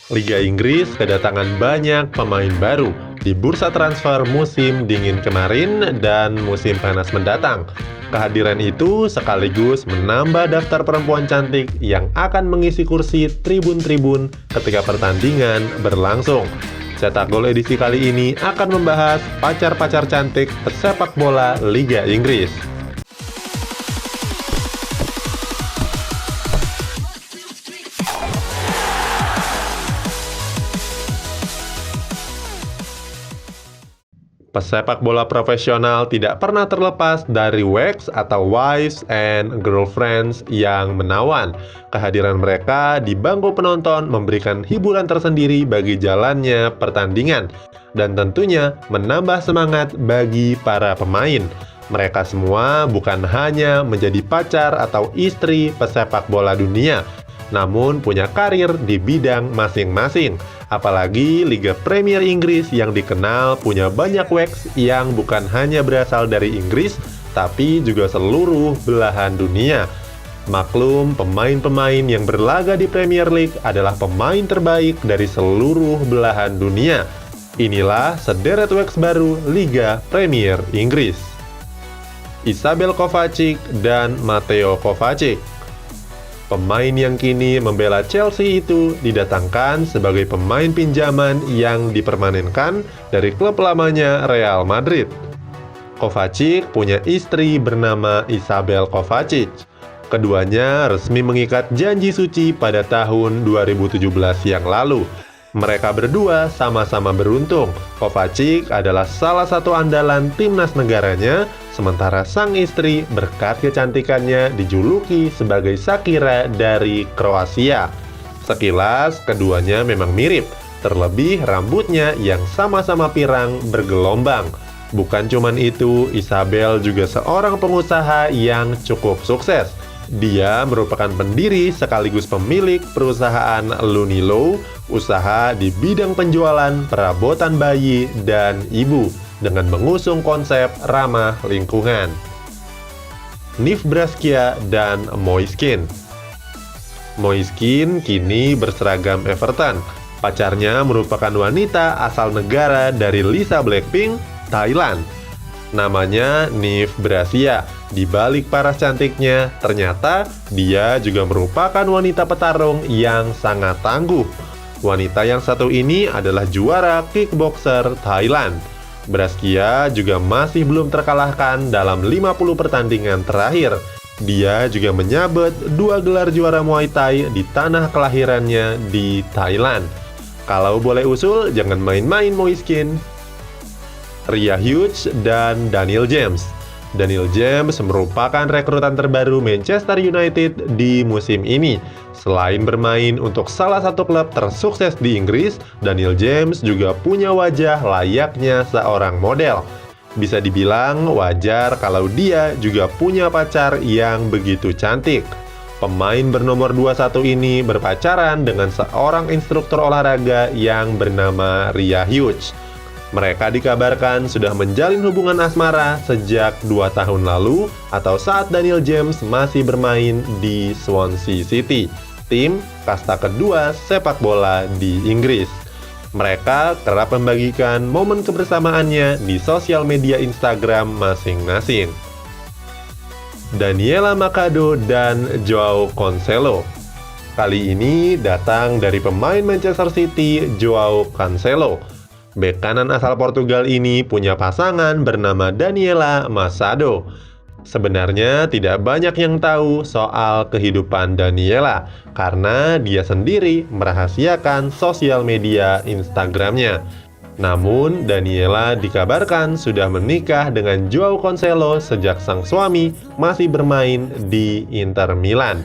Liga Inggris kedatangan banyak pemain baru di bursa transfer musim dingin kemarin dan musim panas mendatang. Kehadiran itu sekaligus menambah daftar perempuan cantik yang akan mengisi kursi tribun-tribun ketika pertandingan berlangsung. Cetak Gol edisi kali ini akan membahas pacar-pacar cantik pesepak bola Liga Inggris. Pesepak bola profesional tidak pernah terlepas dari WEGs atau Wives and Girlfriends yang menawan. Kehadiran mereka di bangku penonton memberikan hiburan tersendiri bagi jalannya pertandingan dan tentunya menambah semangat bagi para pemain. Mereka semua bukan hanya menjadi pacar atau istri pesepak bola dunia, namun punya karir di bidang masing-masing. Apalagi Liga Premier Inggris yang dikenal punya banyak WEGs yang bukan hanya berasal dari Inggris, tapi juga seluruh belahan dunia. Maklum, pemain-pemain yang berlaga di Premier League adalah pemain terbaik dari seluruh belahan dunia. Inilah sederet WEGs baru Liga Premier Inggris. Izabel Kovacic dan Mateo Kovacic. Pemain yang kini membela Chelsea itu didatangkan sebagai pemain pinjaman yang dipermanenkan dari klub lamanya Real Madrid. Kovacic punya istri bernama Izabel Kovacic. Keduanya resmi mengikat janji suci pada tahun 2017 yang lalu. Mereka berdua sama-sama beruntung. Kovacic adalah salah satu andalan timnas negaranya, sementara sang istri berkat kecantikannya dijuluki sebagai Shakira dari Kroasia. Sekilas, keduanya memang mirip, terlebih rambutnya yang sama-sama pirang bergelombang. Bukan cuman itu, Izabel juga seorang pengusaha yang cukup sukses. Dia merupakan pendiri sekaligus pemilik perusahaan Lunilo, usaha di bidang penjualan perabotan bayi dan ibu dengan mengusung konsep ramah lingkungan. Niv Braskia dan Moiskin. Moiskin kini berseragam Everton. Pacarnya merupakan wanita asal negara dari Lisa Blackpink, Thailand. Namanya Niv Braskia. Di balik paras cantiknya, ternyata dia juga merupakan wanita petarung yang sangat tangguh. Wanita yang satu ini adalah juara kickboxer Thailand. Braskia juga masih belum terkalahkan dalam 50 pertandingan terakhir. Dia juga menyabet 2 gelar juara Muay Thai di tanah kelahirannya di Thailand. Kalau boleh usul, jangan main-main Moiskin. Rhea Hughes dan Daniel James. Daniel James merupakan rekrutan terbaru Manchester United di musim ini. Selain bermain untuk salah satu klub tersukses di Inggris, Daniel James juga punya wajah layaknya seorang model. Bisa dibilang wajar kalau dia juga punya pacar yang begitu cantik. Pemain bernomor 21 ini berpacaran dengan seorang instruktur olahraga yang bernama Rhea Hughes. Mereka dikabarkan sudah menjalin hubungan asmara sejak 2 tahun lalu atau saat Daniel James masih bermain di Swansea City, tim kasta kedua sepak bola di Inggris. Mereka kerap membagikan momen kebersamaannya di sosial media Instagram masing-masing. Daniela Mercado dan Joao Cancelo. Kali ini datang dari pemain Manchester City, Joao Cancelo. Bek kanan asal Portugal ini punya pasangan bernama Daniela Mercado. Sebenarnya tidak banyak yang tahu soal kehidupan Daniela karena dia sendiri merahasiakan sosial media Instagramnya. Namun, Daniela dikabarkan sudah menikah dengan Joao Cancelo sejak sang suami masih bermain di Inter Milan.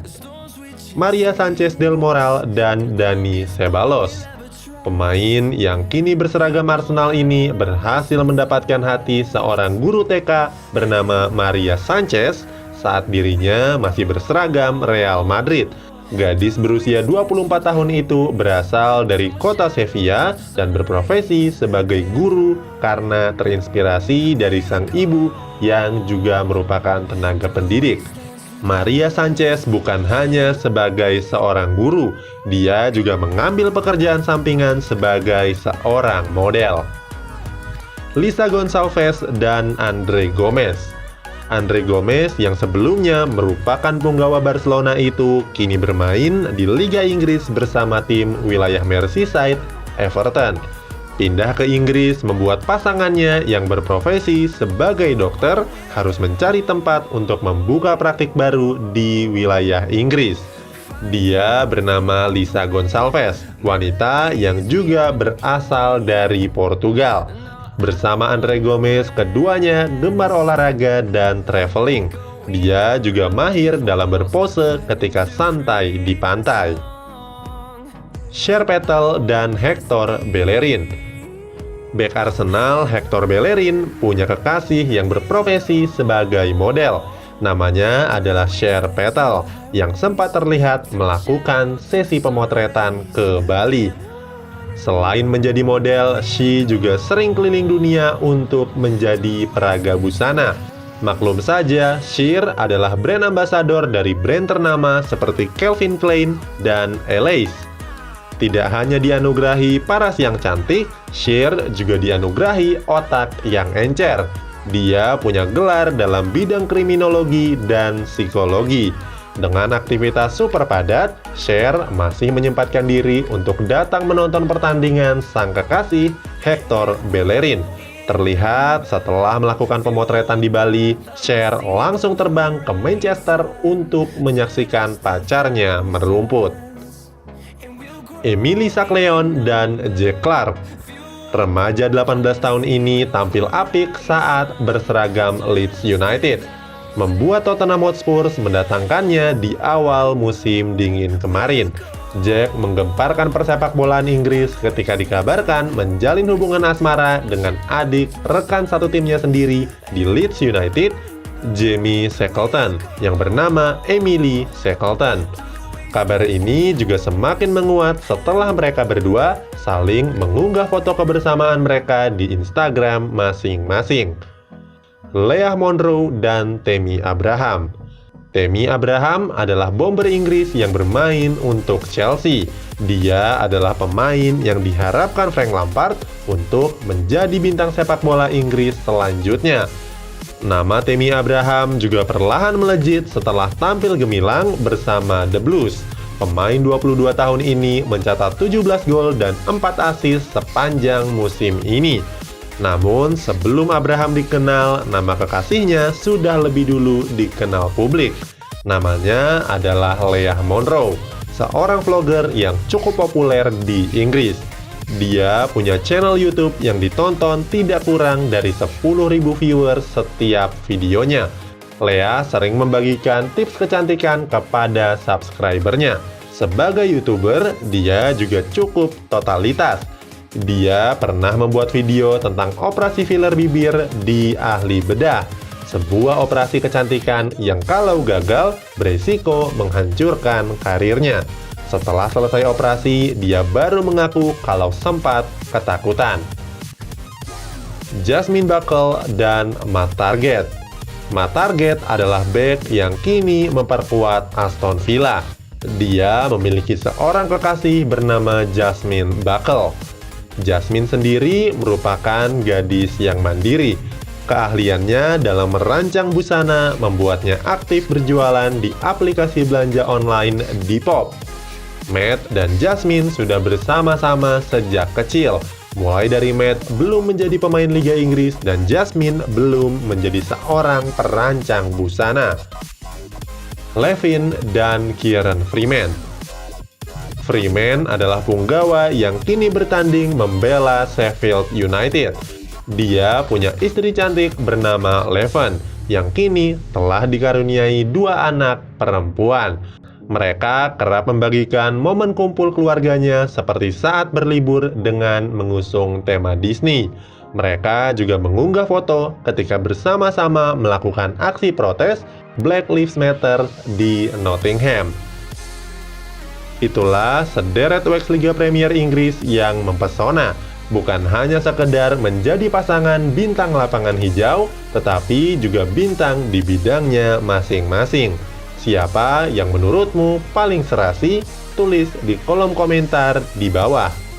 Maria Sanchez Del Moral dan Dani Ceballos. Pemain yang kini berseragam Arsenal ini berhasil mendapatkan hati seorang guru TK bernama Maria Sanchez saat dirinya masih berseragam Real Madrid. Gadis berusia 24 tahun itu berasal dari kota Sevilla dan berprofesi sebagai guru karena terinspirasi dari sang ibu yang juga merupakan tenaga pendidik. Maria Sanchez bukan hanya sebagai seorang guru, dia juga mengambil pekerjaan sampingan sebagai seorang model. Lisa Gonçalves dan Andre Gomes. Andre Gomes yang sebelumnya merupakan punggawa Barcelona itu kini bermain di Liga Inggris bersama tim wilayah Merseyside, Everton. Pindah ke Inggris membuat pasangannya yang berprofesi sebagai dokter harus mencari tempat untuk membuka praktik baru di wilayah Inggris. Dia bernama Lisa Gonçalves, wanita yang juga berasal dari Portugal. Bersama Andre Gomes, keduanya gemar olahraga dan traveling. Dia juga mahir dalam berpose ketika santai di pantai. Cher Petel dan Hector Bellerin. Bek Arsenal Hector Bellerin punya kekasih yang berprofesi sebagai model. Namanya adalah Cher Petel yang sempat terlihat melakukan sesi pemotretan ke Bali. Selain menjadi model, She juga sering keliling dunia untuk menjadi peraga busana. Maklum saja, Cher adalah brand ambassador dari brand ternama seperti Calvin Klein dan Alice. Tidak hanya dianugerahi paras yang cantik, Cher juga dianugerahi otak yang encer. Dia punya gelar dalam bidang kriminologi dan psikologi. Dengan aktivitas super padat, Cher masih menyempatkan diri untuk datang menonton pertandingan sang kekasih Hector Bellerin. Terlihat setelah melakukan pemotretan di Bali, Cher langsung terbang ke Manchester untuk menyaksikan pacarnya merumput. Emily Sakleon dan Jack Clark. Remaja 18 tahun ini tampil apik saat berseragam Leeds United, membuat Tottenham Hotspur mendatangkannya di awal musim dingin kemarin. Jack menggemparkan persepak bolaan Inggris ketika dikabarkan menjalin hubungan asmara dengan adik rekan satu timnya sendiri di Leeds United, Jamie Shackleton, yang bernama Emily Shackleton. Kabar ini juga semakin menguat setelah mereka berdua saling mengunggah foto kebersamaan mereka di Instagram masing-masing. Leah Monroe dan Tammy Abraham. Tammy Abraham adalah bomber Inggris yang bermain untuk Chelsea. Dia adalah pemain yang diharapkan Frank Lampard untuk menjadi bintang sepak bola Inggris selanjutnya. Nama Tammy Abraham juga perlahan melejit setelah tampil gemilang bersama The Blues. Pemain 22 tahun ini mencatat 17 gol dan 4 assist sepanjang musim ini. Namun sebelum Abraham dikenal, nama kekasihnya sudah lebih dulu dikenal publik. Namanya adalah Leah Monroe, seorang vlogger yang cukup populer di Inggris. Dia punya channel YouTube yang ditonton tidak kurang dari 10.000 viewers setiap videonya. Leah sering membagikan tips kecantikan kepada subscribernya. Sebagai YouTuber, dia juga cukup totalitas. Dia pernah membuat video tentang operasi filler bibir di Ahli Bedah, sebuah operasi kecantikan yang kalau gagal berisiko menghancurkan karirnya. Setelah selesai operasi, dia baru mengaku kalau sempat ketakutan. Jasmine Buckle dan Matt Target. Matt Target adalah bek yang kini memperkuat Aston Villa. Dia memiliki seorang kekasih bernama Jasmine Buckle. Jasmine sendiri merupakan gadis yang mandiri. Keahliannya dalam merancang busana membuatnya aktif berjualan di aplikasi belanja online Depop. Matt dan Jasmine sudah bersama-sama sejak kecil. Mulai dari Matt belum menjadi pemain Liga Inggris dan Jasmine belum menjadi seorang perancang busana. Levin dan Kieran Freeman. Freeman adalah punggawa yang kini bertanding membela Sheffield United. Dia punya istri cantik bernama Levin yang kini telah dikaruniai 2 anak perempuan. Mereka kerap membagikan momen kumpul keluarganya seperti saat berlibur dengan mengusung tema Disney. Mereka juga mengunggah foto ketika bersama-sama melakukan aksi protes Black Lives Matter di Nottingham. Itulah sederet Wax Liga Premier Inggris yang mempesona. Bukan hanya sekedar menjadi pasangan bintang lapangan hijau, tetapi juga bintang di bidangnya masing-masing. Siapa yang menurutmu paling serasi? Tulis di kolom komentar di bawah.